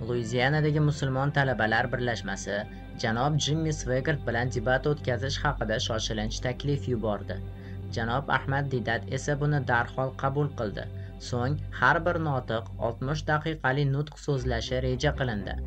Luizianadagi musulmon talabalar birlashmasi janob Jimmi Swaggart bilan debat o'tkazish haqida shoshilinch taklif yubordi. Janob Ahmad Didat esa buni darhol qabul qildi. So'ng har bir notiq 60 daqiqalik nutq so'zlashi reja qilindi.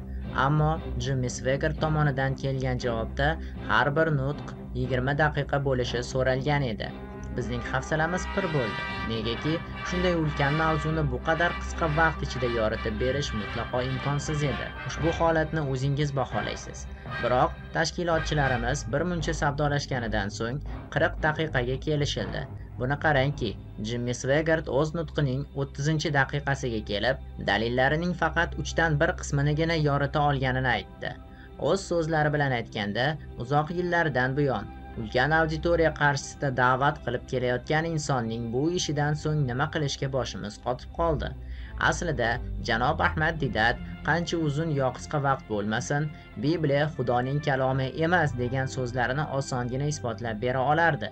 Ammo Jimmi Swaggart tomonidan kelgan javobda har bir nutq 20 daqiqa bo'lishi so'ralgan edi. Bizning hafsalamiz pir bo'ldi. Negaki, shunday ulkan mavzuni bu qadar qisqa vaqt ichida yoritib berish mutlaqo imkonsiz edi. Ushbu holatni o'zingiz baholaysiz. Biroq tashkilotchilarimiz bir muncha savdolashganidan so'ng 40 daqiqaga kelishildi. Buni qarangki, Jimmi Swaggart o'z nutqining 30-daqiqasiga kelib, dalillarining faqat 3dan 1 qisminigina yorita olganini aytdi. O'z so'zlari bilan aytganda, uzoq yillardan buyon ulkan auditoriya qarshisida da'vat qilib kelayotgan insonning bu ishidan so'ng nima qilishga boshimiz qotib qoldi. Aslida janob Ahmad Didat qancha uzun yo qisqa vaqt bo'lmasin, Bibliya Xudoning kalomi emas degan so'zlarini osongina isbotlab bera olardi.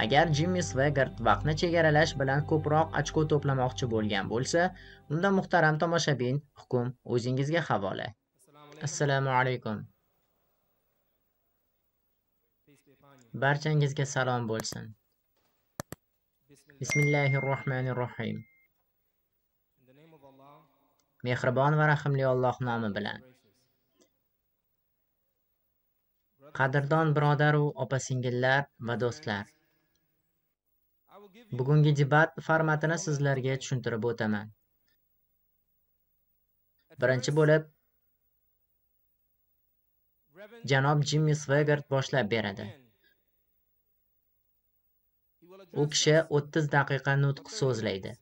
Agar Jimmi Swaggart vaqtni chegaralash bilan ko'proq ochko to'plamoqchi bo'lgan bo'lsa, unda muhtaram tomoshabin, hukm o'zingizga havola. Assalomu alaykum. Barchangizga salom bo'lsin. Bismillahirrohmanirrohim. Mehribon va rahimli Alloh nomi bilan. Qadrdon birodar va opa-singillar va do'stlar. Bugungi debat formatini sizlarga tushuntirib o'taman. Birinchi bo'lib janob Jimmi Swaggart boshlab beradi. U kishi 30 daqiqa nutq so'zlaydi.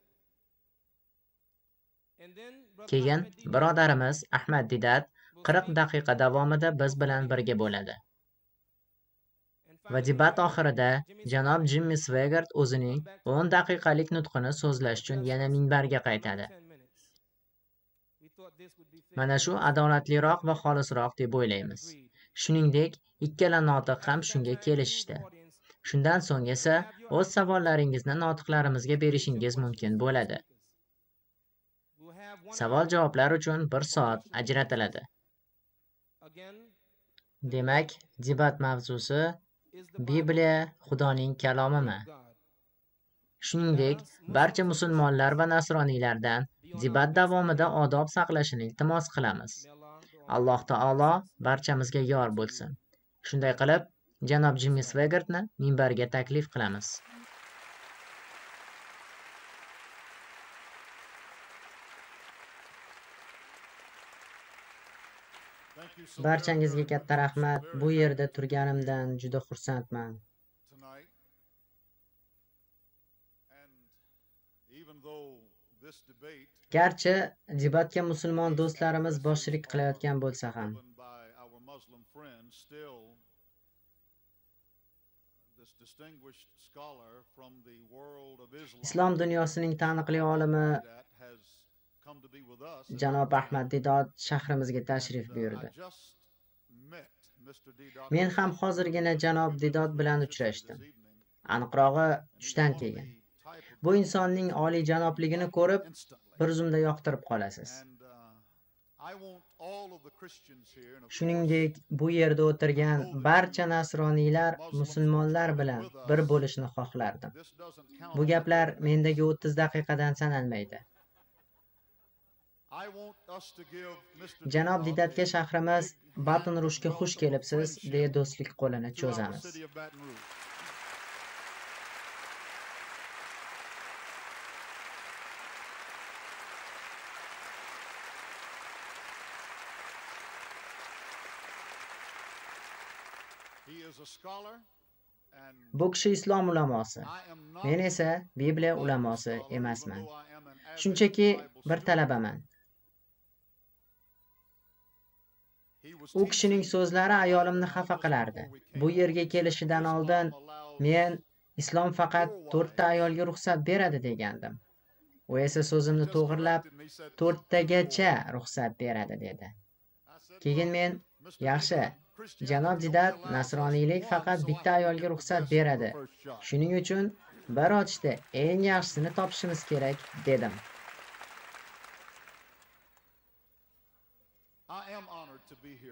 Keyin birodarimiz Ahmad Didat 40 daqiqa davomida biz bilan birga bo'ladi. Va debat oxirida janob Jimmi Swaggart o'zining 10 daqiqalik nutqini so'zlash uchun yana minbarga qaytadi. Mana shu adolatliroq va xolisroq deb o'ylaymiz. Shuningdek, ikkala notiq ham shunga kelishdi. Shundan so'ng esa o'z savollaringizni notiqlarimizga berishingiz mumkin bo'ladi. Savol-javoblar uchun 1 soat ajratiladi. Demak, debat mavzusi Bibliya Xudoning kalomimi? Shuningdek, barcha musulmonlar va nasroniylardan debat davomida odob saqlashini iltimos qilamiz. Alloh taolo barchamizga yor bo'lsin. Shunday qilib, janob Jimmi Swaggartni minbarga taklif qilamiz. Barchangizga katta rahmat. Bu yerda turganimdan juda xursandman. Garchi debatga musulmon do'stlarimiz boshchilik qilayotgan bo'lsa ham, islom dunyosining taniqli olimi janob Ahmad Didat shahrimizga tashrif buyurdi. Men ham hozirgina janob Didat bilan uchrashdim. Aniqrog'i tushdan keyin. Bu insonning oliy janobligini ko'rib, bir zumda yoqtirib qolasiz. Shuningdek, bu yerda o'tirgan barcha nasroniylar musulmonlar bilan bir bo'lishni xohlardim. Bu gaplar mendagi 30 daqiqadan sanalmaydi. Janob Didatga shahrimiz Baton Rushga xush kelibsiz, deya do'stlik qo'lini cho'zamiz. Bu kishi islom ulamosi. Men esa Bibliya ulamosi emasman. Shunchaki bir talabaman. U kishining so'zlari ayolimni xafa qilardi. Bu yerga kelishidan oldin men islom faqat 4 ta ayolga ruxsat beradi degandim. U esa so'zimni to'g'rilab 4 tagacha ruxsat beradi dedi. Keyin men yaxshi, janob Didat nasroniylik faqat bitta ayolga ruxsat beradi. Shuning uchun bir ochda eng yaxshisini topishimiz kerak dedim.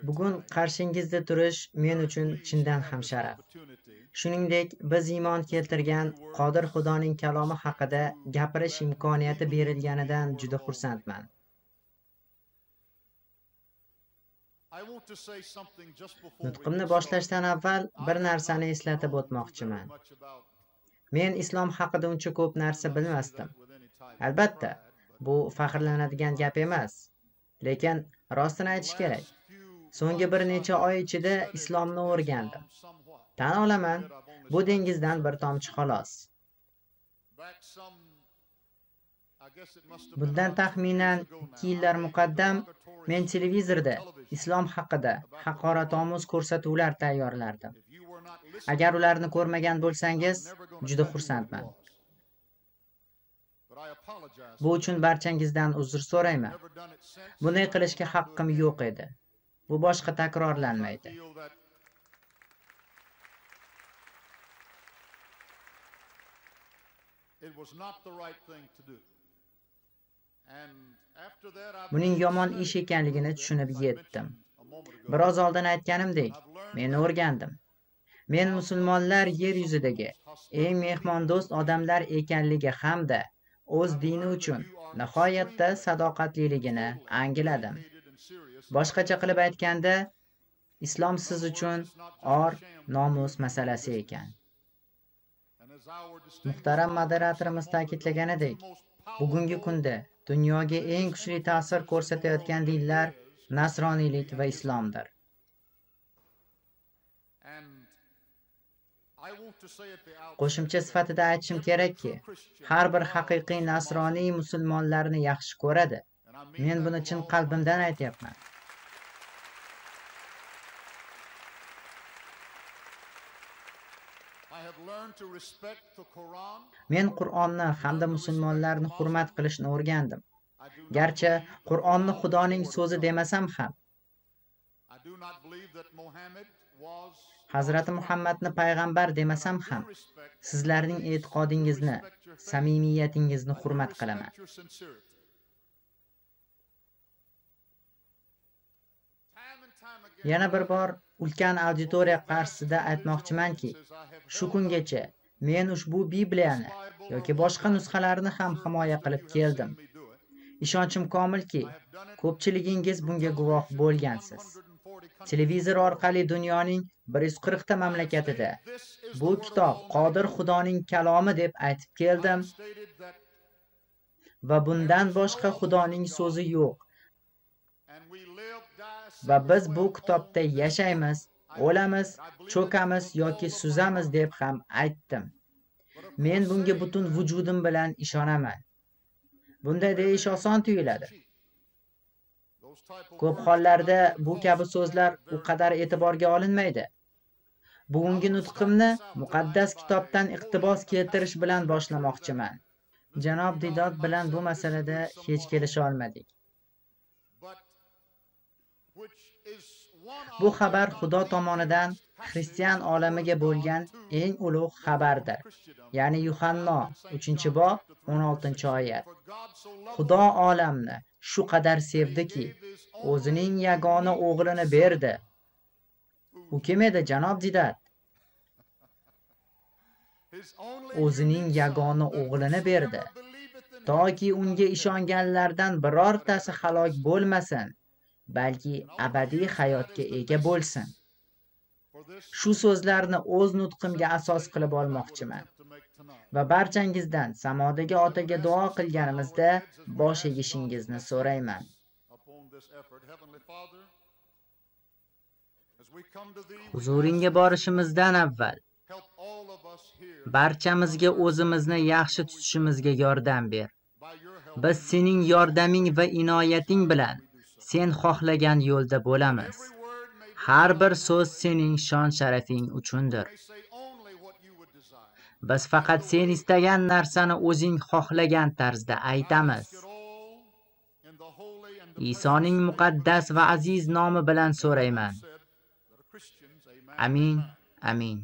Bugun qarshingizda turish men uchun chindan ham sharaf. Shuningdek, biz iymon keltirgan Qodir Xudoning kalomi haqida gapirish imkoniyati berilganidan juda xursandman. Nutqimni boshlashdan avval bir narsani eslatib o'tmoqchiman. Men islom haqida uncha ko'p narsa bilmasdim. Albatta, bu faxrlanadigan gap emas. Lekin rostini aytish kerak. So'nggi bir necha oy ichida islomni o'rgandim. Tan olaman, bu dengizdan bir tomchi xolos. Bundan taxminan 2 yillar muqaddam men televizorda islom haqida haqoratomuz ko'rsatuvlar tayyorlardim. Agar ularni ko'rmagan bo'lsangiz, juda xursandman. Bu uchun barchangizdan uzr so'rayman. Bunday qilishga haqqim yo'q edi. Bu boshqa takrorlanmaydi. Buning yomon ish ekanligini tushunib yetdim. Biroz oldin aytganimdek, men o'rgandim. Men musulmonlar yer yuzidagi eng mehmondo'st odamlar ekanligi hamda o'z dini uchun nihoyatda sadoqatliligini angladim. Boshqacha qilib aytganda, islom siz uchun or, nomus masalasi ekan. Muhtaram moderatorimiz ta'kidlaganidek, bugungi kunda dunyoga eng kuchli ta'sir ko'rsatayotgan dinlar nasroniylik va islomdir. Qo'shimcha sifatida aytishim kerakki, har bir haqiqiy nasroniy musulmonlarni yaxshi ko'radi. Men buni chin qalbimdan aytyapman. Men Qur'onni hamda musulmonlarni hurmat qilishni o'rgandim. Garchi Qur'onni Xudoning so'zi demasam ham, Hazrati Muhammadni payg'ambar demasam ham, sizlarning e'tiqodingizni, samimiyatingizni hurmat qilaman. Yana bir bor ulkan auditoriya qarshisida aytmoqchimanki, shu kungacha men ushbu Bibliyani yoki boshqa nusxalarni ham himoya qilib keldim. Ishonchim komilki, ko'pchiligingiz bunga guvoh bo'lgansiz. Televizor orqali dunyoning 140 ta mamlakatida bu kitob Qodir Xudoning kalomi deb aytib keldim va bundan boshqa Xudoning so'zi yo'q. Va biz bu kitobda yashaymiz, o'lamiz, cho'kamiz yoki suzamiz deb ham aytdim. Men bunga butun vujudim bilan ishonaman. Bunday deyish oson tuyuladi. Ko'p hollarda bu kabi so'zlar u qadar e'tiborga olinmaydi. Bugungi nutqimni muqaddas kitobdan iqtibos keltirish bilan boshlamoqchiman. Janob Didod bilan bu masalada hech kelisha olmadik. Bu xabar Xudo tomonidan xristian olamiga bo'lgan eng ulug' xabardir. Ya'ni Yuhanno 3-bob 16-oyat. Xudo olamni shu qadar sevdiki, o'zining yagona o'g'lini berdi. U kim edi, janob Didod? O'zining yagona o'g'lini berdi, toki unga ishonganlardan birortasi halok bo'lmasin, balki abadiy hayotga ega bo'lsin. Shu so'zlarni o'z nutqimga asos qilib olmoqchiman va barchangizdan samodagi otaga duo qilganimizda bosh egishingizni so'rayman. Huzuringga borishimizdan avval barchamizga o'zimizni yaxshi tutishimizga yordam ber. Biz sening yordaming va inoyating bilan sen xohlagan yo'lda bo'lamiz. Har bir so'z sening shon sharafing uchundir. Biz faqat sen istagan narsani o'zing xohlagan tarzda aytamiz. Isoning muqaddas va aziz nomi bilan so'rayman. Amin, amin.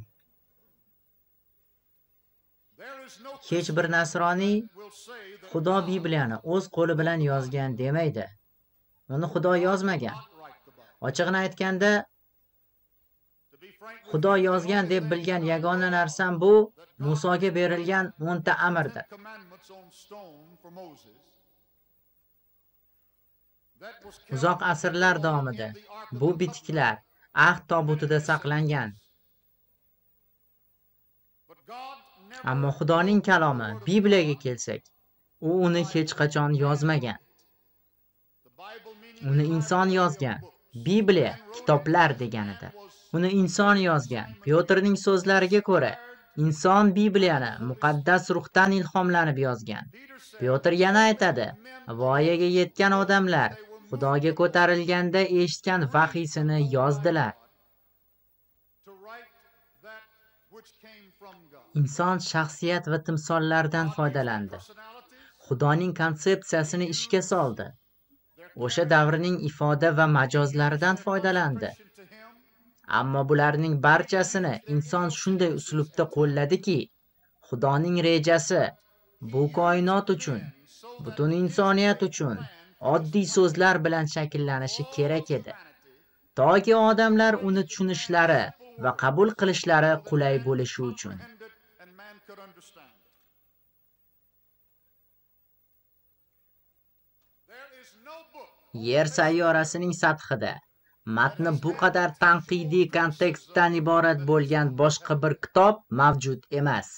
Hech bir nasroniy Xudo Bibliyani o'z qo'li bilan yozgan demaydi. Uni Xudo yozmagan. Ochig'ini aytganda, Xudo yozgan deb bilgan yagona narsam bu Musoga berilgan 10 ta amirdir. Uzoq asrlar davomida bu bitiklar Ahd tobutida saqlangan. Ammo Xudoning kalomi Bibliyaga kelsak, u uni hech qachon yozmagan. Uni inson yozgan. Bibliya kitoblar deganidir. Uni inson yozgan. Pyotrning so'zlariga ko'ra, inson Bibliyani muqaddas ruhdan ilhomlanib yozgan. Pyotr yana aytadi, voyaga yetgan odamlar Xudoga ko'tarilganda eshitgan vahiysini yozdilar. Inson shaxsiyat va timsollardan foydalandi. Xudoning konsepsiyasini ishga soldi. O'sha davrning ifoda va majozlaridan foydalandi. Ammo bularning barchasini inson shunday uslubda qo'lladiki, Xudoning rejasi bu koinot uchun, butun insoniyat uchun oddiy so'zlar bilan shakllanishi kerak edi. Toki odamlar uni tushunishlari va qabul qilishlari qulay bo'lishi uchun. Yer sayyorasining sathida matni bu qadar tanqidiy kontekstdan iborat bo'lgan boshqa bir kitob mavjud emas.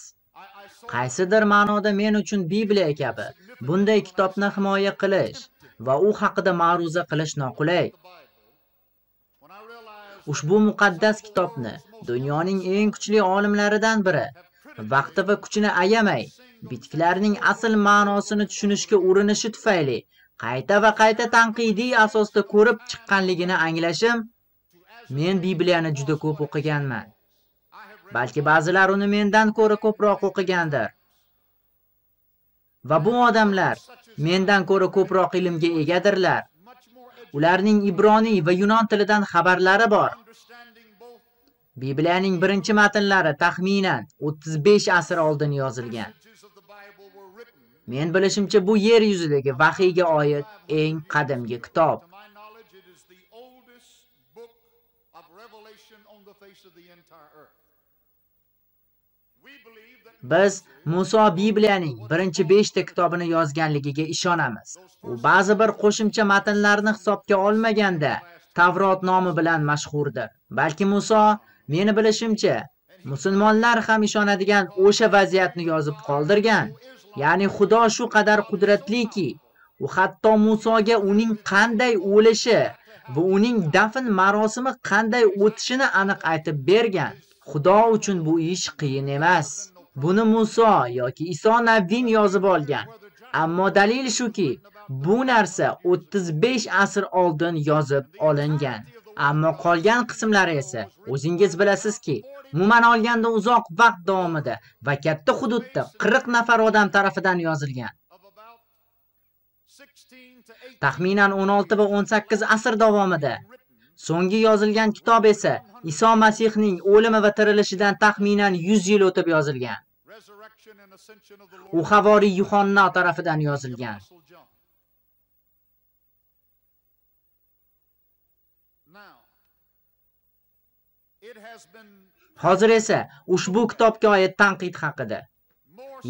Qaysidir ma'noda men uchun Bibliya kabi bunday kitobni himoya qilish va u haqida ma'ruza qilish noqulay. Ushbu muqaddas kitobni dunyoning eng kuchli olimlaridan biri vaqti va kuchini ayamay bitiklarning asl ma'nosini tushunishga urinishi tufayli qayta va qayta tanqidiy asosda ko'rib chiqqanligini anglashim, men Bibliyani juda ko'p o'qiganman. Balki ba'zilar uni mendan ko'ra ko'proq o'qigandir. Va bu odamlar mendan ko'ra ko'proq ilmga egadirlar. Ularning ibroniy va yunon tilidan xabarlari bor. Bibliyaning birinchi matnlari taxminan 35 asr oldin yozilgan. Men bilishimcha bu yer yuzidagi vahiyga oid eng qadimgi kitob. Biz Muso Bibliyaning birinchi 5 ta kitobini yozganligiga ishonamiz. U ba'zi bir qo'shimcha matnlarni hisobga olmaganda Tavrot nomi bilan mashhurdir. Balki Muso, meni bilishimcha, musulmonlar ham ishonadigan o'sha vaziyatni yozib qoldirgan. Ya'ni Xudo shu qadar qudratliki, u hatto Musoga uning qanday o'lishi va uning dafn marosimi qanday o'tishini aniq aytib bergan. Xudo uchun bu ish qiyin emas. Buni Muso yoki Iso nabiyyin yozib olgan. Ammo dalil shuki, bu narsa 35 asr oldin yozib olingan. Ammo qolgan qismlari esa o'zingiz bilasizki, umuman olganda uzoq vaqt davomida va katta hududda 40 nafar odam tarafidan yozilgan. Taxminan 16 va 18 asr davomida. So'nggi yozilgan kitob esa Iso Masihning o'limi va tirilishidan taxminan 100 yil o'tib yozilgan. U Havoriy Yuhanna tarafidan yozilgan. Hozir esa ushbu kitobga oid tanqid haqida,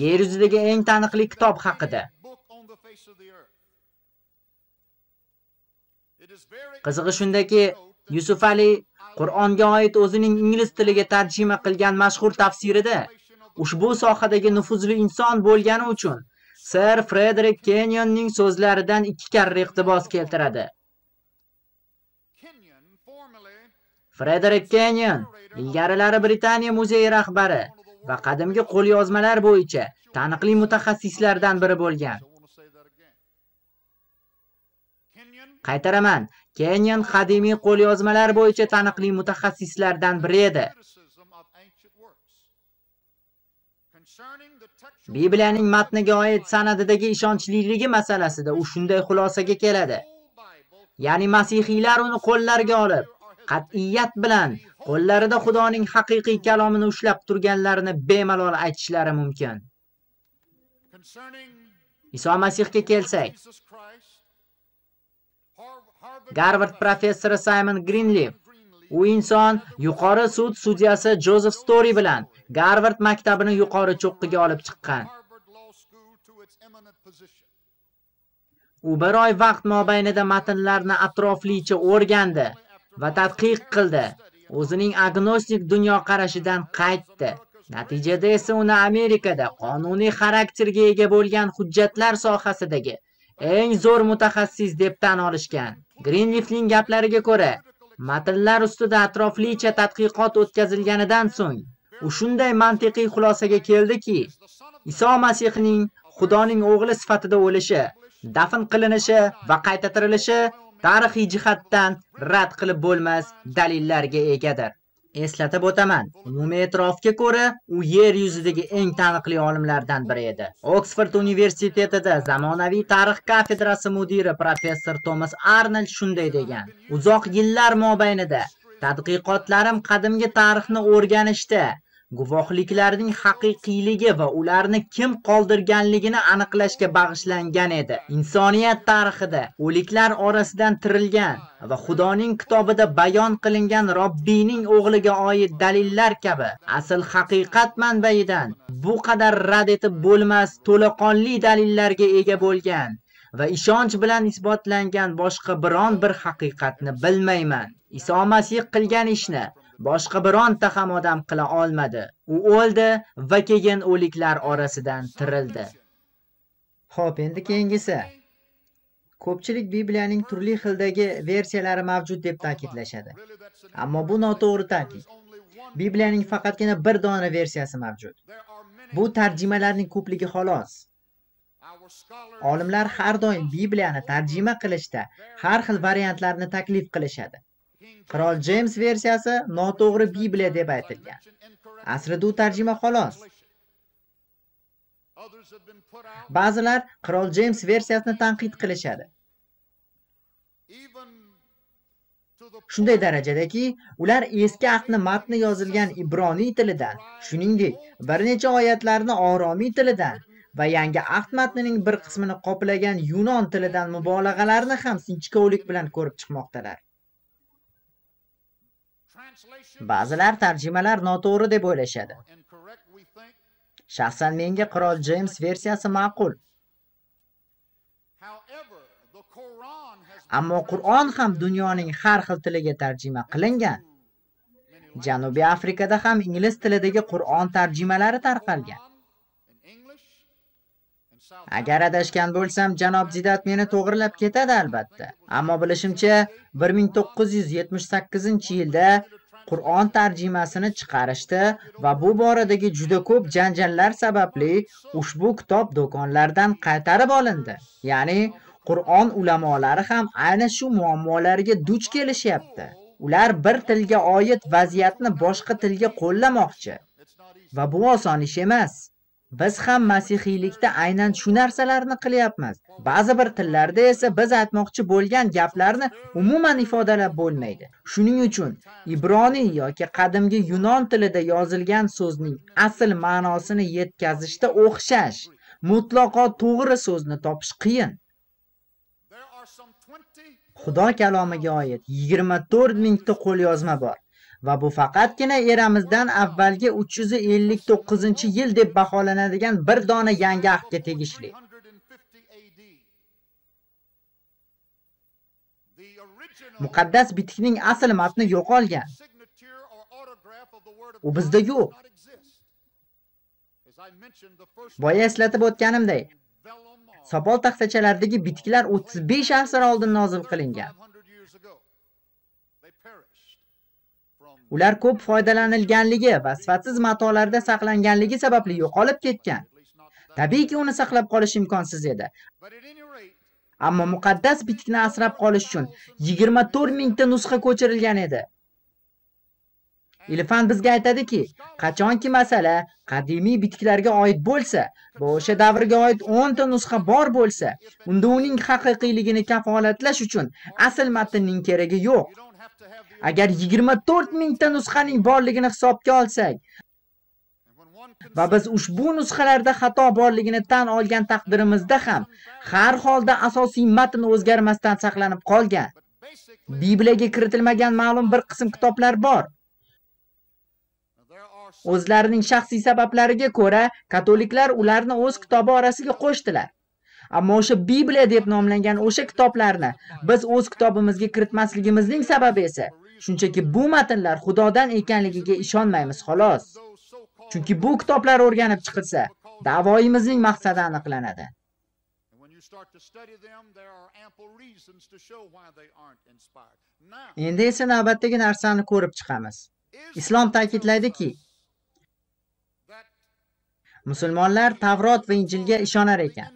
yer yuzidagi eng taniqli kitob haqida. Qizig'i shundaki, Yusuf Ali Qur'onga oid o'zining ingliz tiliga tarjima qilgan mashhur tafsirida ushbu sohadagi nufuzli inson bo'lgani uchun Sir Frederick Kenyonning so'zlaridan 2 karra iqtibos keltiradi. Frederick Kenyon ilgarilari Britaniya muzeyi rahbari va qadimgi qo'lyozmalar bo'yicha taniqli mutaxassislardan biri bo'lgan. Qaytaraman, Kenyon qadimiy qo'lyozmalar bo'yicha taniqli mutaxassislardan biri edi. Bibliyaning matniga oid sanadidagi ishonchliligi masalasida u shunday xulosaga keladi. Ya'ni masihiylar uni qo'llariga olib, qat'iyat bilan qo'llarida Xudoning haqiqiy kalomini ushlab turganlarini bemalol aytishlari mumkin. Iso Masihga kelsak, Garvard professori Simon Greenleaf. U inson yuqori sud sudyasi Joseph Story bilan Garvard maktabini yuqori cho'qqiga olib chiqqan. U bir oy vaqt mobaynida matnlarni atroflicha o'rgandi va tadqiq qildi. O'zining agnostik dunyoqarashidan qaytdi. Natijada esa uni Amerikada qonuniy xarakterga ega bo'lgan hujjatlar sohasidagi eng zo'r mutaxassis deb tan olishgan. Greenleafning gaplariga ko'ra, matnlar ustida atroflicha tadqiqot o'tkazilganidan so'ng u shunday mantiqiy xulosaga keldiki, Iso Masihning Xudoning o'g'li sifatida o'lishi, dafn qilinishi va qayta tirilishi tarixiy jihatdan rad qilib bo'lmas dalillarga egadir. Eslatib o'taman, umumiy e'tirofga ko'ra, u yer yuzidagi eng taniqli olimlardan biri edi. Oksford universitetida zamonaviy tarix kafedrasi mudiri professor Thomas Arnold shunday degan: "Uzoq yillar mobaynida tadqiqotlarim qadimgi tarixni o'rganishda guvohliklarning haqiqiyligi va ularni kim qoldirganligini aniqlashga bag'ishlangan edi. Insoniyat tarixida o'liklar orasidan tirilgan va Xudoning kitobida bayon qilingan Robbiyning o'g'liga oid dalillar kabi asl haqiqat manbaidan bu qadar rad etib bo'lmas to'laqonli dalillarga ega bo'lgan va ishonch bilan isbotlangan boshqa biron bir haqiqatni bilmayman. Iso Masih qilgan ishni boshqa bironta ham odam qila olmadi. U o'ldi va keyin o'liklar orasidan tirildi." Xo'p, endi keyingisi. Ko'pchilik Bibliyaning turli xildagi versiyalari mavjud deb ta'kidlashadi. Ammo bu noto'g'ri ta'kid. Bibliyaning faqatgina bir dona versiyasi mavjud. Bu tarjimalarning ko'pligi xolos. Olimlar har doim Bibliyani tarjima qilishda har xil variantlarni taklif qilishadi. Qirol James versiyasi noto'g'ri Bibliya deb aytilgan. Aslida u tarjima xolos. Ba'zilar Qirol James versiyasini tanqid qilishadi. Shunday darajadaki, ular eski ahdni matni yozilgan ibroniy tilidan, shuningdek, bir necha oyatlarni oromiy tilidan va yangi ahd matnining bir qismini qoplagan yunon tilidan mubolag'alarni ham sinchkovlik bilan ko'rib chiqmoqdalar. Ba'zilar tarjimalar noto'g'ri deb o'ylashadi. Shaxsan menga Qirol James versiyasi ma'qul. Ammo Qur'on ham dunyoning har xil tiliga tarjima qilingan. Janubiy Afrikada ham ingliz tilidagi Qur'on tarjimalari tarqalgan. Agar adashgan bo'lsam, janob Zidat meni to'g'rilab ketadi albatta. Ammo bilishimcha 1978-yilda Qur'on tarjimasini chiqarishdi va bu boradagi juda ko'p janjallar sababli ushbu kitob do'konlardan qaytarib olindi. Ya'ni Qur'on ulamolari ham ayni shu muammolarga duch kelishyapti. Ular bir tilga oid vaziyatni boshqa tilga qo'llamoqchi va bu oson ish emas. Biz ham masihiylikda aynan shu narsalarni qilyapmiz. Ba'zi bir tillarda esa biz aytmoqchi bo'lgan gaplarni umuman ifodalab bo'lmaydi. Shuning uchun ibroniy yoki qadimgi yunon tilida yozilgan so'zning asl ma'nosini yetkazishda o'xshash, mutlaqo to'g'ri so'zni topish qiyin. Xudo kalomiga oid 24 mingta qo'lyozma bor. Va bu faqatgina eramizdan avvalgi 359-yil deb baholanadigan bir dona yangi ahdga tegishli. Muqaddas bitikning asl matni yo'qolgan. U bizda yo'q. Boya eslatib o'tganimdek, sopol taxtachalardagi bitiklar 35 asr oldin nozil qilingan. Ular ko'p foydalanilganligi va sifatsiz matolarda saqlanganligi sababli yo'qolib ketgan. Tabiiyki uni saqlab qolish imkonsiz edi. Ammo muqaddas bitikni asrab qolish uchun 24 mingta nusxa ko'chirilgan edi. Ilm-fan bizga aytadiki, qachonki masala qadimiy bitiklarga oid bo'lsa va o'sha davrga oid 10 ta nusxa bor bo'lsa, unda uning haqiqiyligini kafolatlash uchun asl matnning keragi yo'q. Agar 24 mingta nusxaning borligini hisobga olsak Va biz ushbu nusxalarda xato borligini tan olgan taqdirimizda ham har holda asosiy matn o'zgarmasdan saqlanib qolgan. Bibliyaga kiritilmagan ma'lum bir qism kitoblar bor. O'zlarining shaxsiy sabablariga ko'ra katoliklar ularni o'z kitobi orasiga qo'shdilar. Ammo o'sha Bibliya deb nomlangan o'sha kitoblarni biz o'z kitobimizga kiritmasligimizning sababi esa shunchaki bu matnlar Xudodan ekanligiga ishonmaymiz xolos. Chunki bu kitoblar o'rganib chiqilsa, da'voyimizning maqsadi aniqlanadi. Endi esa navbatdagi narsani ko'rib chiqamiz. Islom ta'kidlaydiki, musulmonlar Tavrot va Injilga ishonar ekan.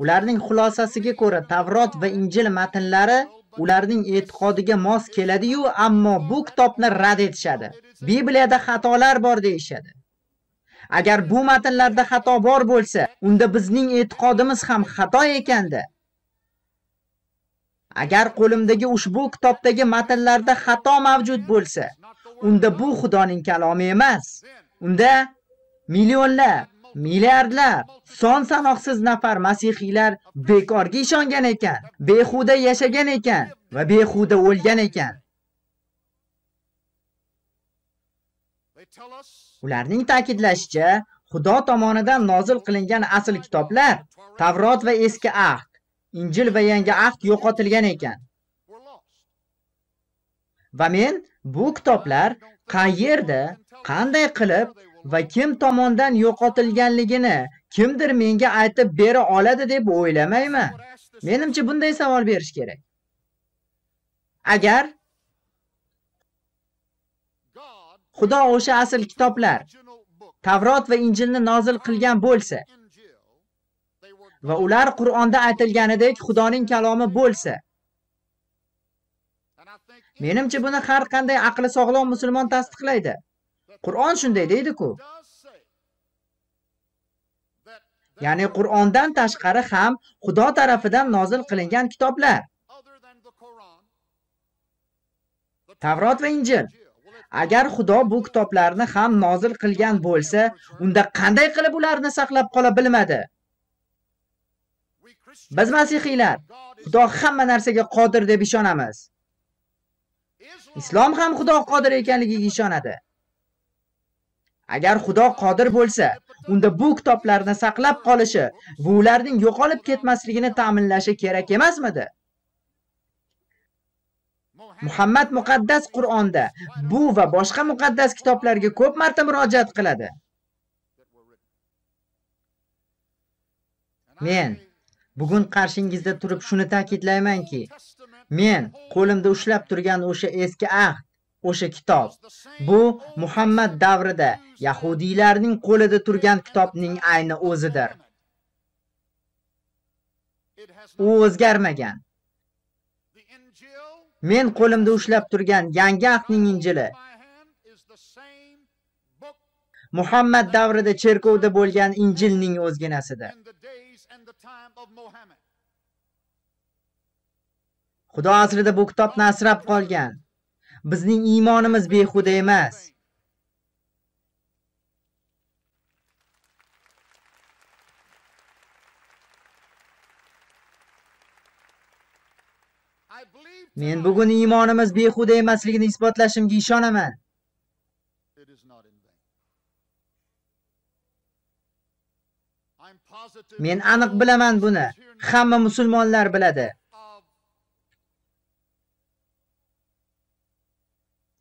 Ularning xulosasiga ko'ra Tavrot va Injil matnlari ularning e'tiqodiga mos keladi-yu, ammo bu kitobni rad etishadi. Bibliyada xatolar bor deyishadi. Agar bu matnlarda xato bor bo'lsa, unda bizning e'tiqodimiz ham xato ekanda. Agar qo'limdagi ushbu kitobdagi matnlarda xato mavjud bo'lsa, unda bu Xudoning kalomi emas. Unda millionlar, milliardlar, son sanoqsiz nafar masihiylar bekorga ishongan ekan, behuda yashagan ekan va behuda o'lgan ekan. Ularning ta'kidlashicha, Xudo tomonidan nozil qilingan asl kitoblar, Tavrot va Eski Ahd, Injil va Yangi Ahd yo'qotilgan ekan. Va men bu kitoblar qayerda, qanday qilib va kim tomonidan yo'qotilganligini kimdir menga aytib bera oladi deb o'ylamayman. Menimcha bunday savol berish kerak. Agar Xudo o'sha asl kitoblar, Tavrot va Injilni nozil qilgan bo'lsa va ular Qur'onda aytilganidek Xudoning kalomi bo'lsa, menimcha buni har qanday aqli sog'lom musulmon tasdiqlaydi. Qur'on shunday deydi-ku. Ya'ni Qur'ondan tashqari ham Xudo tarafidan nozil qilingan kitoblar, Tavrot va Injil. Agar Xudo bu kitoblarni ham nozil qilgan bo'lsa, unda qanday qilib ularni saqlab qola bilmadi? Biz masihiylar Xudo hamma narsaga qodir deb ishonamiz. Islom ham Xudo qodir ekanligiga ishonadi. Agar Xudo qodir bo'lsa, unda bu kitoblarni saqlab qolishi va ularning yo'qolib ketmasligini ta'minlashi kerak emasmidi? Muhammad muqaddas Qur'onda bu va boshqa muqaddas kitoblarga ko'p marta murojaat qiladi. Men bugun qarshingizda turib shuni ta'kidlaymanki, men qo'limda ushlab turgan o'sha eski ahd, o'sha kitob, bu Muhammad davrida yahudiylarning qo'lida turgan kitobning ayni o'zidir. U o'zgarmagan. Men qo'limda ushlab turgan yangi ahdning Injili Muhammad davrida cherkovda bo'lgan Injilning o'zginasidir. Xudo aslida bu kitobni asrab qolgan. Bizning iymonimiz behuda emas. Men bugun iymonimiz behuda emasligini isbotlashimga ishonaman. Men aniq bilaman buni. Hamma musulmonlar biladi.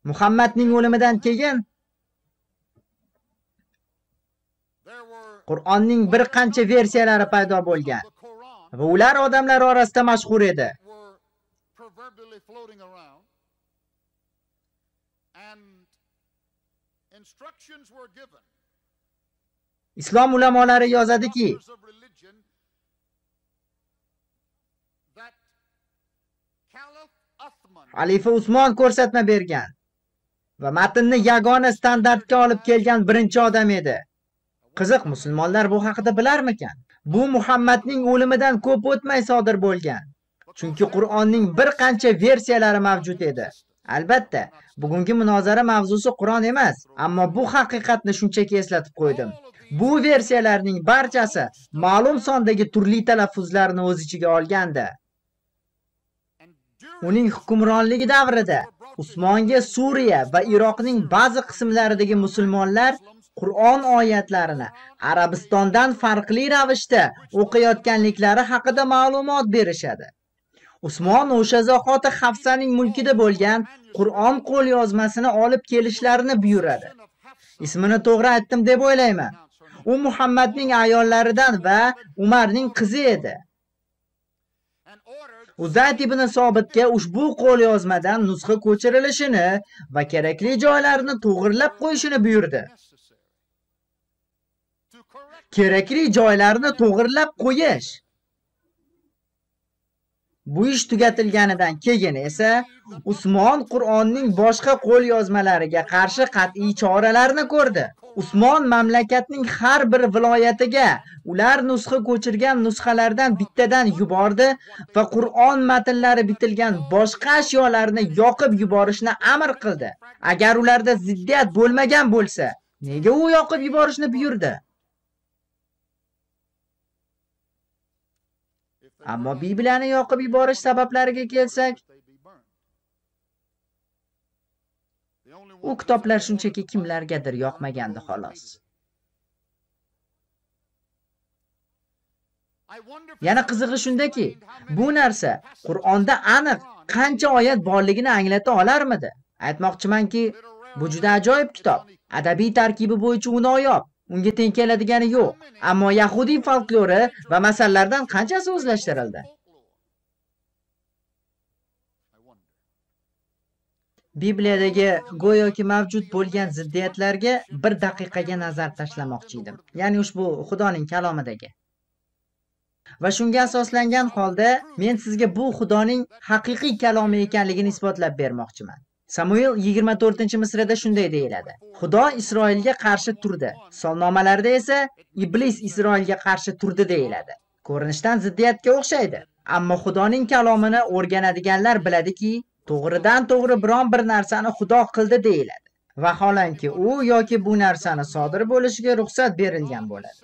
Muhammadning o'limidan keyin Qur'onning bir qancha versiyalari paydo bo'lgan va ular odamlar orasida mashhur edi. Islom ulamolari yozadiki, Xalifa Usmon ko'rsatma bergan va matnni yagona standartga olib kelgan birinchi odam edi. Qiziq, musulmonlar bu haqida bilarmikan? Bu Muhammadning o'limidan ko'p o'tmay sodir bo'lgan. Chunki Qur'onning bir qancha versiyalari mavjud edi. Albatta, bugungi munozara mavzusi Qur'on emas, ammo bu haqiqatni shunchaki eslatib qo'ydim. Bu versiyalarning barchasi ma'lum sondagi turli talaffuzlarni o'z ichiga olgandi. Uning hukmronligi davrida Usmonga Suriya va Iroqning ba'zi qismlaridagi musulmonlar Qur'on oyatlarini Arabistondan farqli ravishda o'qiyotganliklari haqida ma'lumot berishadi. Usmon o'sha zahoti Hafsaning mulkida bo'lgan Qur'on qo'lyozmasini olib kelishlarini buyuradi. Ismini to'g'ri aytdim deb o'ylayman. U Muhammadning ayollaridan va Umarning qizi edi. Uzayd ibn Sobitga ushbu qo'lyozmadan nusxa ko'chirilishini va kerakli joylarini to'g'rilab qo'yishini buyurdi. Kerakli joylarni to'g'rilab qo'yish. Bu ish tugatilganidan keyin esa Usmon Qur'onning boshqa qo'lyozmalariga qarshi qat'iy choralarni ko'rdi. Usmon mamlakatning har bir viloyatiga ular nusxa ko'chirgan nusxalardan bittadan yubordi va Qur'on matnlari bitilgan boshqa ashyolarni yoqib yuborishni amr qildi. Agar ularda ziddiyat bo'lmagan bo'lsa, nega u yoqib yuborishni buyurdi? Ammo Bibliyani yoqib yuborish sabablariga kelsak, u kitoblar shunchaki kimlargadir yoqmagandi xolos. Yana qizig'i shundaki, bu narsa Qur'onda aniq qancha oyat borligini anglata olarmidi? Aytmoqchimanki, bu juda ajoyib kitob. Adabiy tarkibi bo'yicha u noyob. Unga teng keladigani yo'q. Ammo yahudiy folklori va masallardan qanchasi o'zlashtirildi? Bibliyadagi go'yoki mavjud bo'lgan ziddiyatlarga bir daqiqaga nazar tashlamoqchi edim. Ya'ni ushbu Xudoning kalomidagi. Va shunga asoslangan holda men sizga bu Xudoning haqiqiy kalomi ekanligini isbotlab bermoqchiman. Samuel 24-misrada shunday deyiladi. Xudo Isroilga qarshi turdi. Solnomalarda esa iblis Isroilga qarshi turdi deyiladi. Ko'rinishdan ziddiyatga o'xshaydi. Ammo Xudoning kalomini o'rganadiganlar biladiki, to'g'ridan to'g'ri biron bir narsani Xudo qildi deyiladi. Vaholanki u yoki bu narsani sodir bo'lishiga ruxsat berilgan bo'ladi.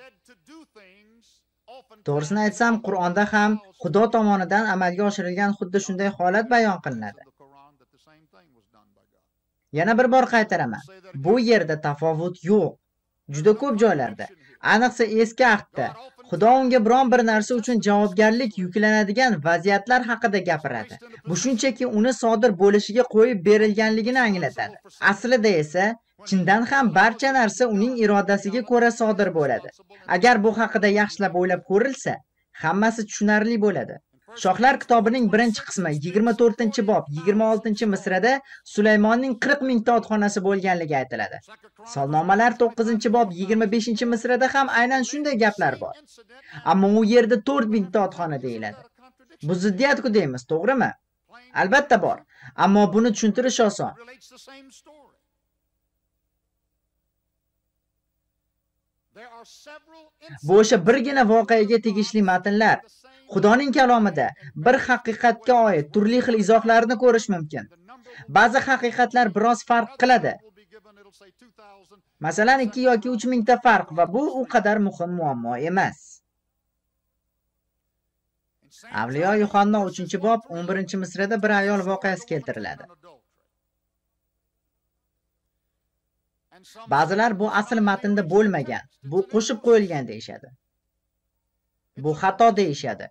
To'g'risini aytsam, Qur'onda ham Xudo tomonidan amalga oshirilgan xuddi shunday holat bayon qilinadi. Yana bir bor qaytaraman. Bu yerda tafovut yo'q. Juda ko'p joylarda, ayniqsa eski ahdda, Xudo unga biron bir narsa uchun javobgarlik yuklanadigan vaziyatlar haqida gapiradi. Bu shunchaki uni sodir bo'lishiga qo'yib berilganligini anglatadi. Aslida esa chindan ham barcha narsa uning irodasiga ko'ra sodir bo'ladi. Agar bu haqida yaxshilab o'ylab ko'rilsa, hammasi tushunarli bo'ladi. Shohlar kitobining 1-qismi 24-bob 26-misrada Sulaymonning 40 mingta otxonasi bo'lganligi aytiladi. Solnomalar 9-bob 25-misrada ham aynan shunday gaplar bor. Ammo u yerda 4 mingta otxona deyiladi. Bu ziddiyat-ku deymiz, to'g'rimi? Albatta bor, ammo buni tushuntirish oson. Bu o'sha birgina voqeaga tegishli matnlar. Xudoning kalomida bir haqiqatga oid turli xil izohlarni ko'rish mumkin. Ba'zi haqiqatlar biroz farq qiladi. Masalan, 2 yoki 3 mingta farq va bu u qadar muhim muammo emas. Avliyo Yuhanna 3-bob 11-misrada bir ayol voqeasi keltiriladi. Ba'zilar bu asl matnda bo'lmagan, bu qo'shib qo'yilgan deyshadi. Bu xato deyshadi.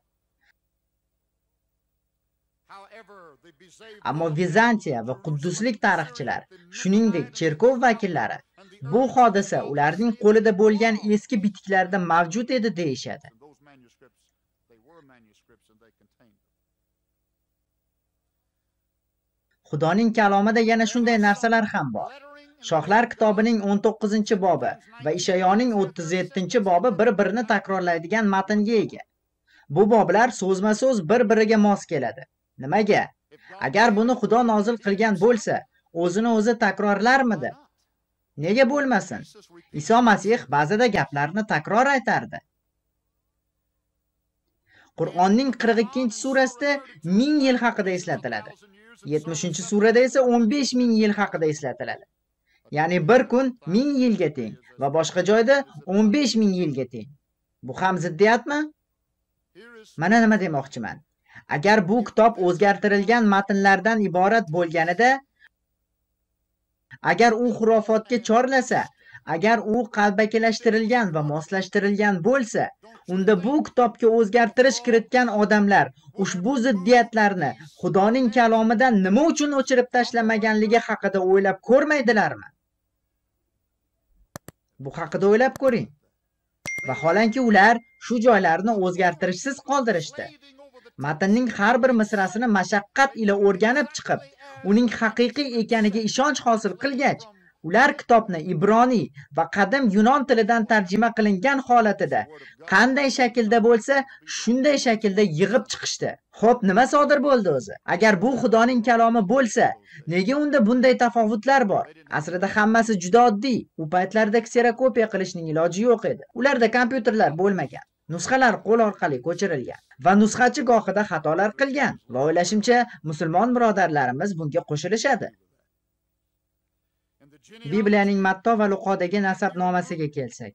Ammo Vizantiya va Qudduslik tarixchilar, shuningdek cherkov vakillari bu hodisa ularning qo'lida bo'lgan eski bitiklarda mavjud edi deyshadi. Xudoning kalomida yana shunday narsalar ham bor. Shohlar kitobining 19-bobi va Ishayoning 37-bobi bir-birini takrorlaydigan matnga ega. Bu boblar so'zma-so'z bir-biriga mos keladi. Nimaga? Agar buni Xudo nozil qilgan bo'lsa, o'zini o'zi takrorlarmidi? Nega bo'lmasin? Iso Masih ba'zida gaplarni takror aytardi. Qur'onning 42-surasida 1000 yil haqida eslatiladi. 70-surada esa 15.000 yil haqida eslatiladi. Ya'ni bir kun 1000 yilga teng va boshqa joyda 15.000 yilga teng. Bu ham ziddiyatmi? Mana nima demoqchiman. Agar bu kitob o'zgartirilgan matnlardan iborat bo'lganida, agar u xurofotga chorlasa, agar u qalbakilashtirilgan va moslashtirilgan bo'lsa, unda bu kitobga o'zgartirish kiritgan odamlar ushbu ziddiyatlarni Xudoning kalomidan nima uchun o'chirib tashlamaganligi haqida o'ylab ko'rmaydilarmi? Bu haqida o'ylab ko'ring. Vaholanki ular shu joylarni o'zgartirishsiz qoldirishdi. Matnning har bir misrasini mashaqqat ila o'rganib chiqib, uning haqiqiy ekaniga ishonch hosil qilgach, ular kitobni ibroniy va qadim yunon tilidan tarjima qilingan holatida qanday shaklda bo'lsa, shunday shaklda yig'ib chiqishdi. Xo'p, nima sodir bo'ldi o'zi? Agar bu Xudoning kalomi bo'lsa, nega unda bunday tafovutlar bor? Aslida hammasi juda oddiy. U paytlarda kserokopiya qilishning iloji yo'q edi. Ularda kompyuterlar bo'lmagan. Nusxalar qo'l orqali ko'chirilgan va nusxachi gohida xatolar qilgan va o'ylashimcha musulmon birodarlarimiz bunga qo'shilishadi. Bibliyaning Matto va Luqodagi nasabnomasiga kelsak,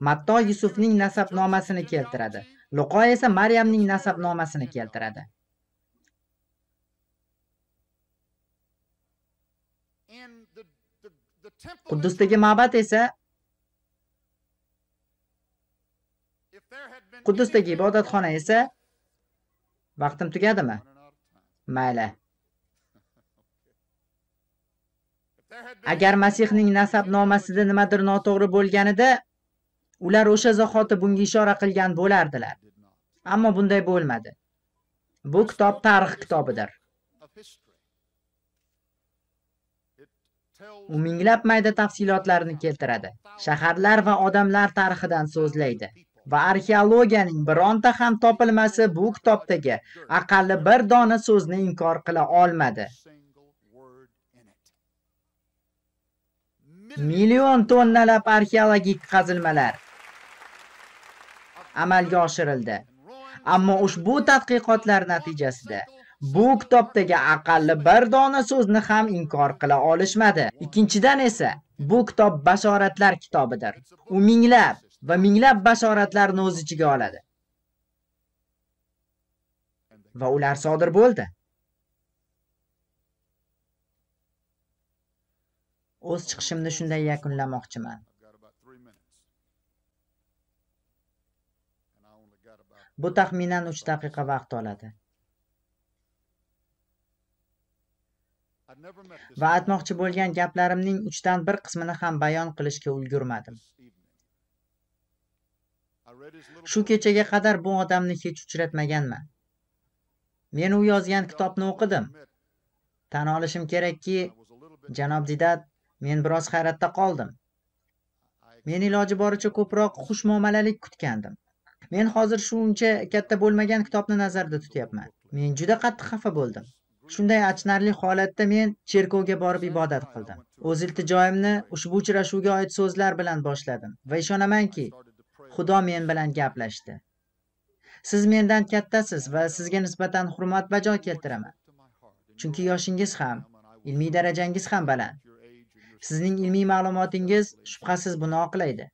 Matto Yusufning nasabnomasini keltiradi. Luqo esa Maryamning nasabnomasini keltiradi. Quddusdagi ma'bad esa Quddusdagi ibodatxona esa vaqtim tugadimi? Mayli. Agar Masihning nasabnomasida nimadir noto'g'ri bo'lganida, ular o'sha zahoti bunga ishora qilgan bo'lardilar. Ammo bunday bo'lmadi. Bu kitob tarix kitobidir. U minglab mayda tafsilotlarni keltiradi. Shaharlar va odamlar tarixidan so'zlaydi. Va arxeologiyaning bironta ham topilmasi bu kitobdagi aqalli bir dona so'zni inkor qila olmadi. Million tonnalab arxeologik qazilmalar amalga oshirildi. Ammo ushbu tadqiqotlar natijasida bu kitobdagi aqalli bir dona so'zni ham inkor qila olishmadi. Ikkinchidan esa bu kitob bashoratlar kitobidir. U minglab va minglab bashoratlarni o'z ichiga oladi. Va ular sodir bo'ldi. O'z chiqishimni shunday yakunlamoqchiman. Bu taxminan 3 daqiqa vaqt oladi. Va aytmoqchi bo'lgan gaplarimning 3dan 1 qismini ham bayon qilishga ulgurmadim. Shu kechaga qadar bu odamni hech uchratmaganman. Men u yozgan kitobni o'qidim. Tan olishim kerakki, janob Didat, men biroz hayratda qoldim. Men iloji boricha ko'proq xush muomalalik kutgandim. Men hozir shuncha katta bo'lmagan kitobni nazarda tutyapman. Men juda qattiq xafa bo'ldim. Shunday achinarli holatda men cherkovga borib ibodat qildim. O'z iltijoyimni ushbu uchrashuvga oid so'zlar bilan boshladim va ishonamanki, Xudo men bilan gaplashdi. Siz mendan kattasiz va sizga nisbatan hurmat bajo keltiraman. Chunki yoshingiz ham, ilmiy darajangiz ham baland. Sizning ilmiy ma'lumotingiz shubhasiz buni oqlaydi.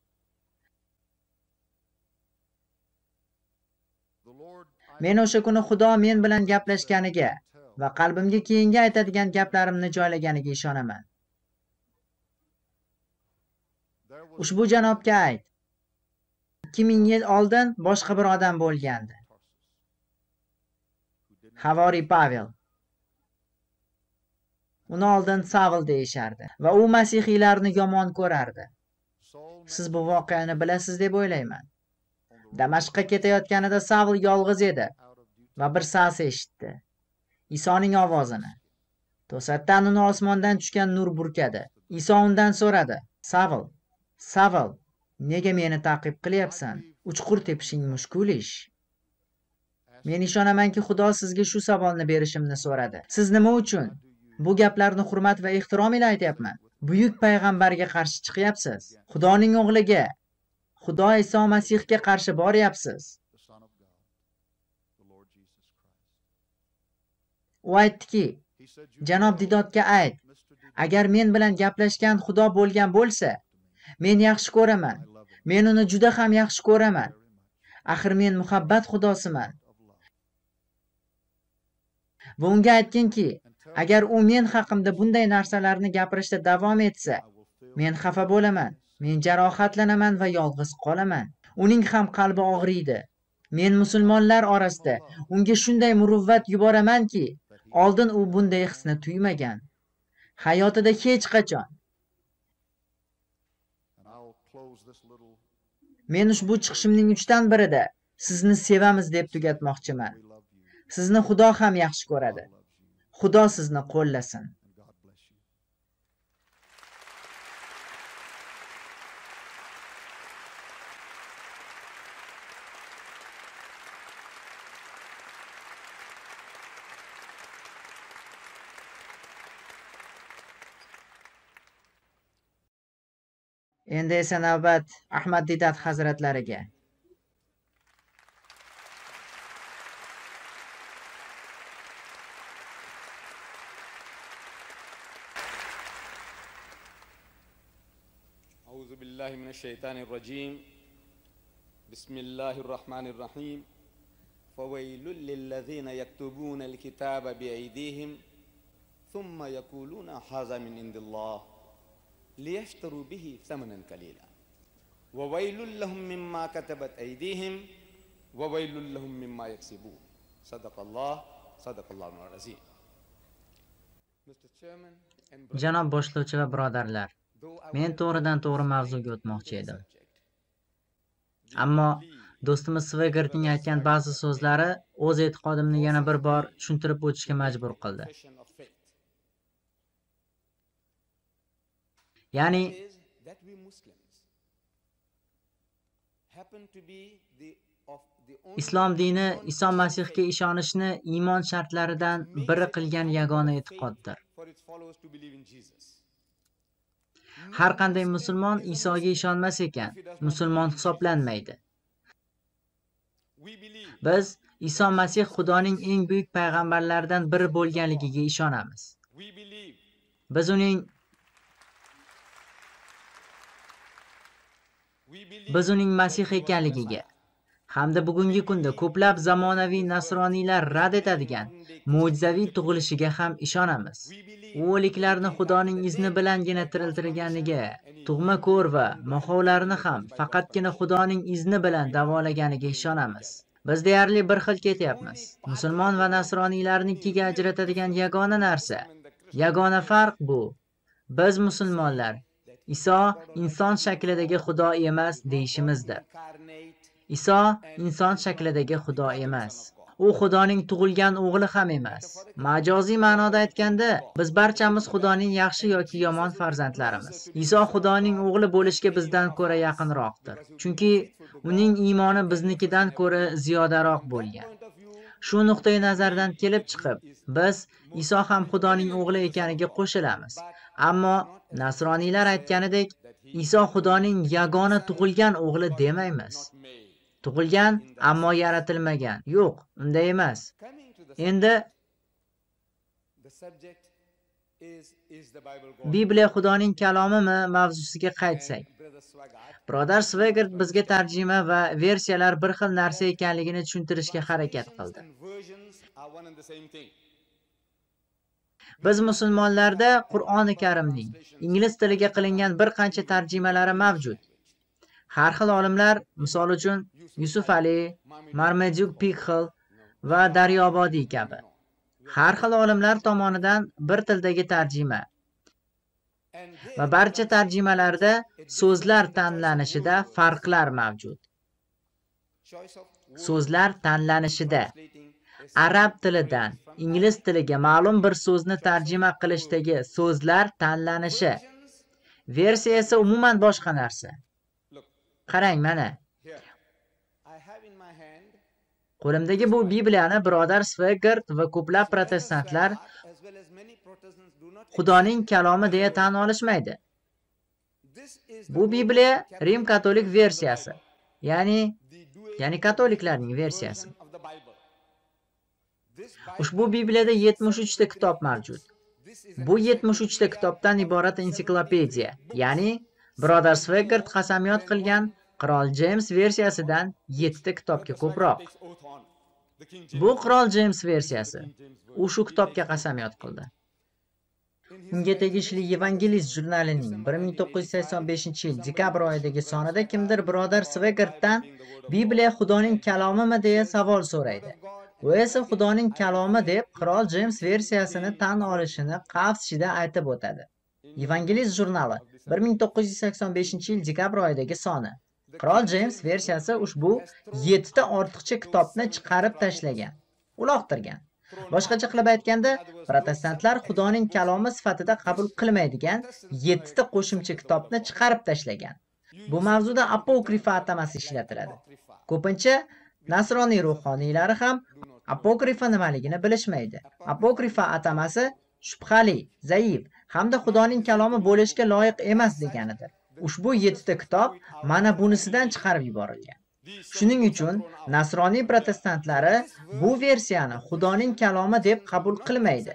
Men o'sha kuni Xudo men bilan gaplashganiga va qalbimga keyingi aytadigan gaplarimni joylaganiga ishonaman. Ushbu janobga ayt. 2000 yil oldin boshqa bir odam bo'lgandi. Havoriy Pavel. Uni oldin Savl deyishardi va u masihiylarni yomon ko'rardi. Siz bu voqeani bilasiz deb o'ylayman. Damashqqa ketayotganida Savl yolg'iz edi va bir sas eshitdi. Isoning ovozini. To'satdan uni osmondan tushgan nur burkadi. Iso undan so'radi: "Savl, Savl, nega meni ta'qib qilyapsan? Uchqur tepishing mushkul ish." Men ishonamanki, Xudo sizga shu savolni berishimni so'radi. Siz nima uchun bu gaplarni hurmat va ehtirom ila aytyapman? Buyuk payg'ambarga qarshi chiqyapsiz. Xudoning o'g'liga, Xudo Iso Masihga qarshi boryapsiz. U aytdiki, Janob Didodga ayt, agar men bilan gaplashgan Xudo bo'lgan bo'lsa, men yaxshi ko'raman. Men uni juda ham yaxshi ko'raman. Axir men muhabbat Xudosiman. Va unga aytginki, agar u men haqimda bunday narsalarni gapirishda davom etsa, men xafa bo'laman. Men jarohatlanaman va yolg'iz qolaman. Uning ham qalbi og'riydi. Men musulmonlar orasida unga shunday muruvvat yuboramanki, oldin u bunday hisni tuymagan. Hayotida hech qachon. Men ushbu chiqishimning 3dan birida sizni sevamiz deb tugatmoqchiman. Sizni Xudo ham yaxshi ko'radi. Xudo sizni qo'llasin. Endi esa navbat Ahmad Didat hazratlariga. أعوذ بالله من الشيطان الرجيم بسم الله الرحمن الرحيم فويل للذين يكتبون الكتاب بأيديهم ثم يقولون هذا من عند الله ليشتروا به ثمنا قليلا وويل لهم مما كتبت أيديهم وويل لهم مما يكسبون صدق الله العظيم. Janob boshlovchi va birodarlar, men to'g'ridan to'g'ri mavzuga o'tmoqchi edim. Ammo do'stimiz Svegertning aytgan ba'zi so'zlari o'z e'tiqodimni yana bir bor tushuntirib o'tishga majbur qildi. Ya'ni Islom dini Iso Masihga ishonishni iymon shartlaridan biri qilgan yagona e'tiqoddir. Har qanday musulmon Isoga ishonmas ekan, musulmon hisoblanmaydi. Biz Iso Masih Xudoning eng buyuk payg'ambarlaridan biri bo'lganligiga ishonamiz. Biz uning Masih ekanligiga hamda bugungi kunda ko'plab zamonaviy nasroniylar rad etadigan mo'jizaviy tug'ilishiga ham ishonamiz. U o'liklarni Xudoning izni bilangina tiriltirganiga, tug'ma ko'r va moxovlarni ham faqatgina Xudoning izni bilan davolaganiga ishonamiz. Biz deyarli bir xil ketyapmiz. Musulmon va nasroniylarni ikkiga ajratadigan yagona narsa, yagona farq bu. Biz musulmonlar Iso inson shaklidagi Xudo emas deyishimizdir. Iso inson shaklidagi Xudo emas. U Xudoning tug'ilgan o'g'li ham emas. Majoziy ma'noda aytganda, biz barchamiz Xudoning yaxshi yoki yomon farzandlarimiz. Iso Xudoning o'g'li bo'lishga bizdan ko'ra yaqinroqdir. Chunki uning iymoni biznikidan ko'ra ziyodaroq bo'lgan. Shu nuqtai nazardan kelib chiqib, biz Iso ham Xudoning o'g'li ekaniga qo'shilamiz. Ammo nasroniylar aytganidek, Iso Xudoning yagona tug'ilgan o'g'li demaymiz. Tug'ilgan, ammo yaratilmagan. Yo'q, unday emas. Endi Bibliya Xudoning kalomimi mavzusiga qaytsak. Birodar Swegert bizga tarjima va versiyalar bir xil narsa ekanligini tushuntirishga harakat qildi. Biz musulmonlarda Qur'oni Karimning ingliz tiliga qilingan bir qancha tarjimalari mavjud. Har xil olimlar, misol uchun Yusuf Ali, Marmaduke Pickle va Daryobodiy kabi har xil olimlar tomonidan bir tildagi tarjima va barcha tarjimalarda so'zlar tanlanishida farqlar mavjud. So'zlar tanlanishida arab tilidan ingliz tiliga ma'lum bir so'zni tarjima qilishdagi so'zlar tanlanishi, versiya esa umuman boshqa narsa. Qarang mana. Qo'limdagi bu Bibliyani birodar Swegert va ko'plab protestantlar Xudoning kalomi deya tan olishmaydi. Bu Bibliya Rim katolik versiyasi, ya'ni katoliklarning versiyasi. Ushbu Bibliyada 73 ta kitob mavjud. Bu 73 ta kitobdan iborat ensiklopediya, ya'ni Birodar Swigert qasamyod qilgan Qirol James versiyasidan 7 ta kitobga ko'proq. Bu Qirol James versiyasi. U shu kitobga qasamyod qildi. Unga tegishli Evangelist jurnalining 1985-yil dekabr oyidagi sonida kimdir Birodar Swigertdan Bibliya Xudoning kalomimi deya savol so'raydi. U esa Xudoning kalomi deb Qirol James versiyasini tan olishini qavs-ichida aytib o'tadi. Evangelist jurnali 1985-yil dekabr oyidagi soni. Qirol James versiyasi ushbu 7 ta ortiqcha kitobni chiqarib tashlagan, uloqtirgan. Boshqacha qilib aytganda, protestantlar Xudoning kalomi sifatida qabul qilmaydigan 7 ta qo'shimcha kitobni chiqarib tashlagan. Bu mavzuda apokrifa atamasi ishlatiladi. Ko'pincha nasroniy ruhoniylari ham apokrifa nimaligini bilishmaydi. Apokrifa atamasi shubhali, zaif hamda Xudoning kalomi bo'lishga loyiq emas deganidir. Ushbu 7 ta kitob mana bunisidan chiqarib yuborilgan. Shuning uchun nasroniy protestantlari bu versiyani Xudoning kalomi deb qabul qilmaydi.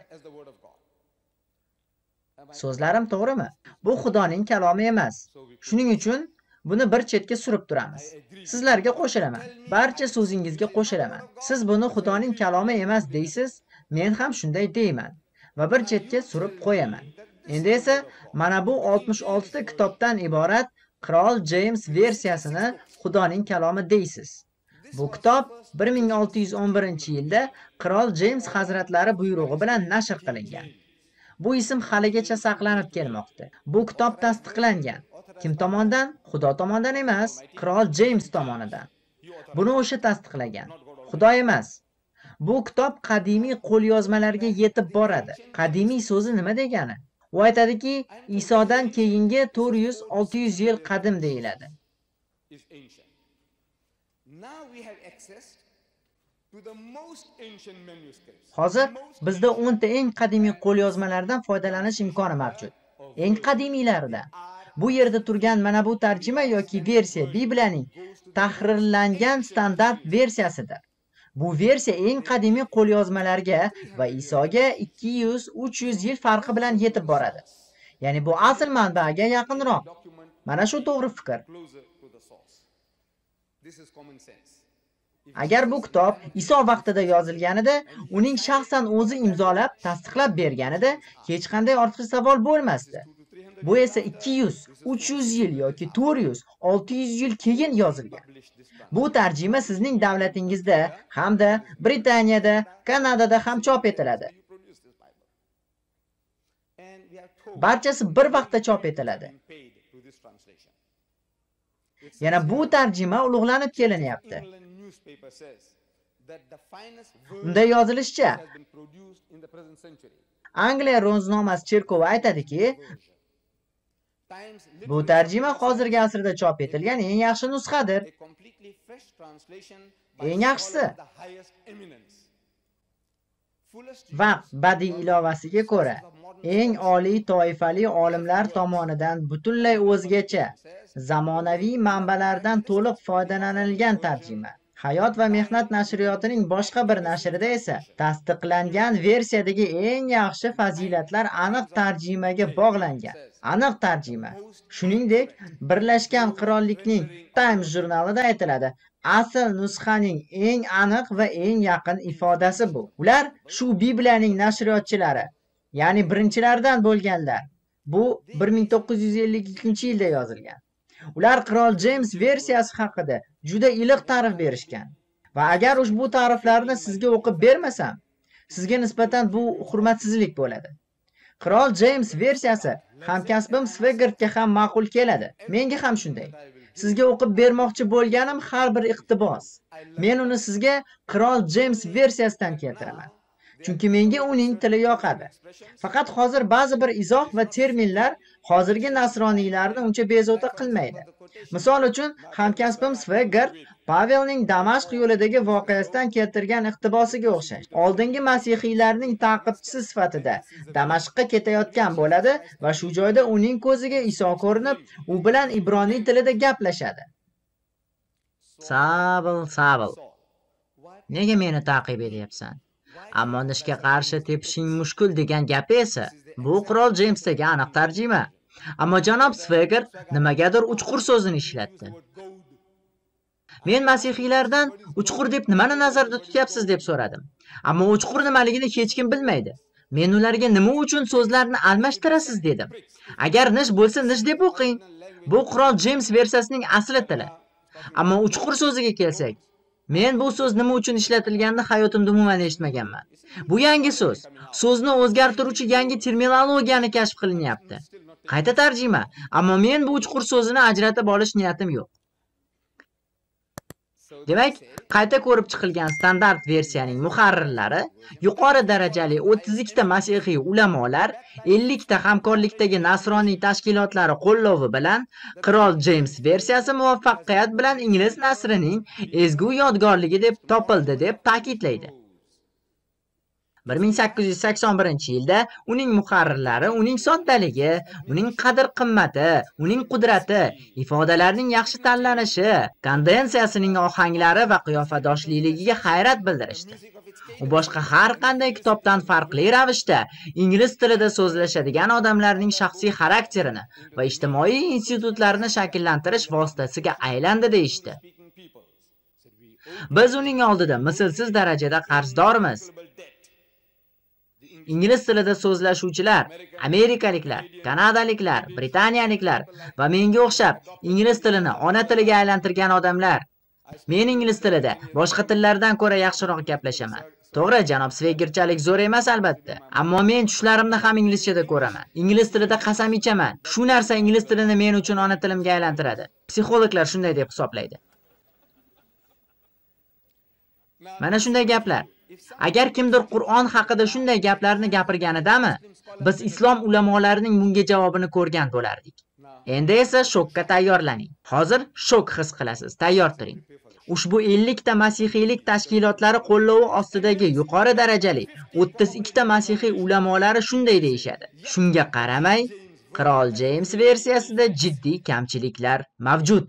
So'zlarim to'g'rimi? Bu Xudoning kalomi emas. Shuning uchun buni bir chetga surib turamiz. Sizlarga qo'shilaman. Barcha so'zingizga qo'shilaman. Siz buni Xudoning kalomi emas deysiz, men ham shunday deyman va bir chetga surib qo'yaman. Endi esa mana bu 66 ta kitobdan iborat Qirol James versiyasini Xudoning kalomi deysiz. Bu kitob 1611-yilda Qirol James hazratlari buyrug'i bilan nashr qilingan. Bu ism haligacha saqlanib kelmoqda. Bu kitob tasdiqlangan. Kim tomonidan? Xudo tomonidan emas, Qirol James tomonidan. Buni o'sha tasdiqlagan. Xudo emas. Bu kitob qadimiy qo'lyozmalarga yetib boradi. Qadimiy so'zi nima degani? U aytadiki, Isodan keyingi 400-600 yil qadim deyiladi. Hozir bizda 10 ta eng qadimiy qo'lyozmalardan foydalanish imkoni mavjud. Eng qadimiylaridan. Bu yerda turgan mana bu tarjima yoki versiya Bibliyaning tahrirlangan standart versiyasidir. Bu versiya eng qadimiy qo'lyozmalarga va Isoga 200-300 yil farqi bilan yetib boradi. Ya'ni bu asl manbaga yaqinroq. Mana shu to'g'ri fikr. Agar bu kitob Iso vaqtida yozilganida, uning shaxsan o'zi imzolab, tasdiqlab berganida hech qanday ortiqcha savol bo'lmasdi. Bu esa 200-300 yil yoki 400-600 yil keyin yozilgan. Bu tarjima sizning davlatingizda hamda Britaniyada, Kanadada ham chop etiladi. Barchasi bir vaqtda chop etiladi. Yana bu tarjima ulug'lanib kelinyapti. Unda yozilishicha, Angliya ro'znomasi cherkovi aytadiki, bu tarjima hozirgi asrda chop etilgan eng yaxshi nusxadir. Eng yaxshisi. Va badiiy ilovasiga ko'ra, eng oliy toifali olimlar tomonidan butunlay o'zgacha, zamonaviy manbalardan to'liq foydalanilgan tarjima. Hayot va mehnat nashriyotining boshqa bir nashrida esa tasdiqlangan versiyadagi eng yaxshi fazilatlar aniq tarjimaga bog'langan. Aniq tarjima. Shuningdek, Birlashgan Qirollikning Times jurnalida aytiladi, asl nusxaning eng aniq va eng yaqin ifodasi bu. Ular shu Bibliyaning nashriyotchilari, ya'ni birinchilardan bo'lganlar. Bu 1952-yilda yozilgan. Ular Qirol James versiyasi haqida juda iliq ta'rif berishgan. Va agar ushbu ta'riflarni sizga o'qib bermasam, sizga nisbatan bu hurmatsizlik bo'ladi. Qirol James versiyasi hamkasbim Swigertga ham ma'qul keladi. Menga ham shunday. Sizga o'qib bermoqchi bo'lganim har bir iqtibos. Men uni sizga Qirol James versiyasidan keltiraman. Chunki menga uning tili yoqadi. Faqat hozir ba'zi bir izoh va terminlar hozirgi nasroniylarni uncha bezovta qilmaydi. Misol uchun, hamkasbim Swigert Pavelning Damashq yo'lidagi voqeasidan keltirgan iqtibosiga o'xshash. Oldingi masihiylarning ta'qibchisi sifatida Damashqqa ketayotgan bo'ladi va shu joyda uning ko'ziga Iso ko'rinib, u bilan ibroniy tilida gaplashadi. Savil. Nega meni ta'qib etyapsan? ammo nishga qarshi tepishing mushkul degan gapi esa bu qirol Jeymsdagi aniq tarjima. Ammo janob Swigert nimagadir uchqur so'zini ishlatdi. Men masihiylardan uchqur deb nimani nazarda tutyapsiz deb so'radim. Ammo uchqur nimaligini hech kim bilmaydi. Men ularga nima uchun so'zlarni almashtirasiz dedim. Agar nish bo'lsa nish deb o'qing. Bu qirol Jeyms versiyasining asli tili. Ammo uchqur so'ziga kelsak, men bu so'z nima uchun ishlatilganini hayotimda umuman eshitmaganman. Bu yangi so'z. So'zni o'zgartiruvchi yangi terminologiyani kashf qilinyapti. Qayta tarjima, ammo men bu uchqur so'zini ajratib olish niyatim yo'q. Demak, qayta ko'rib chiqilgan standart versiyaning muharrirlari yuqori darajali 32 ta masihiy ulamolar, 50 ta hamkorlikdagi nasroniy tashkilotlari qo'llovi bilan qirol Jeyms versiyasi muvaffaqiyat bilan ingliz nasrining ezgu yodgorligi deb topildi deb ta'kidlaydi. 1881-yilda uning muharrirlari uning soddaligi, uning qadr-qimmati, uning qudrati, ifodalarning yaxshi tanlanishi, kondensiyasining ohanglari va qiyofadoshligiga hayrat bildirishdi. U boshqa har qanday kitobdan farqli ravishda ingliz tilida so'zlashadigan odamlarning shaxsiy xarakterini va ijtimoiy institutlarini shakllantirish vositasiga aylandi deyishdi. Biz uning oldida mislsiz darajada qarzdormiz. Ingliz tilida so'zlashuvchilar, amerikaliklar, kanadaliklar, britaniyaliklar va menga o'xshab ingliz tilini ona tiliga aylantirgan odamlar. Men ingliz tilida boshqa tillardan ko'ra yaxshiroq gaplashaman. To'g'ri, janob Svegertchalik zo'r emas albatta, ammo men tushlarimni ham inglizchada ko'raman. Ingliz tilida qasam ichaman. Shu narsa ingliz tilini men uchun ona tilimga aylantiradi. Psixologlar shunday deb hisoblaydi. Mana shunday gaplar. Agar kimdir Qur'on haqida shunday gaplarni gapirganidami, biz islom ulamolarining bunga javobini ko'rgan bo'lardik. Endi esa shokka tayyorlaning. Hozir shok his qilasiz, tayyor turing. Ushbu 50 ta masihiylik tashkilotlari qo'llovi ostidagi yuqori darajali 32 ta masihiy ulamolari shunday deyishadi. Shunga qaramay, qirol Jeyms versiyasida jiddiy kamchiliklar mavjud.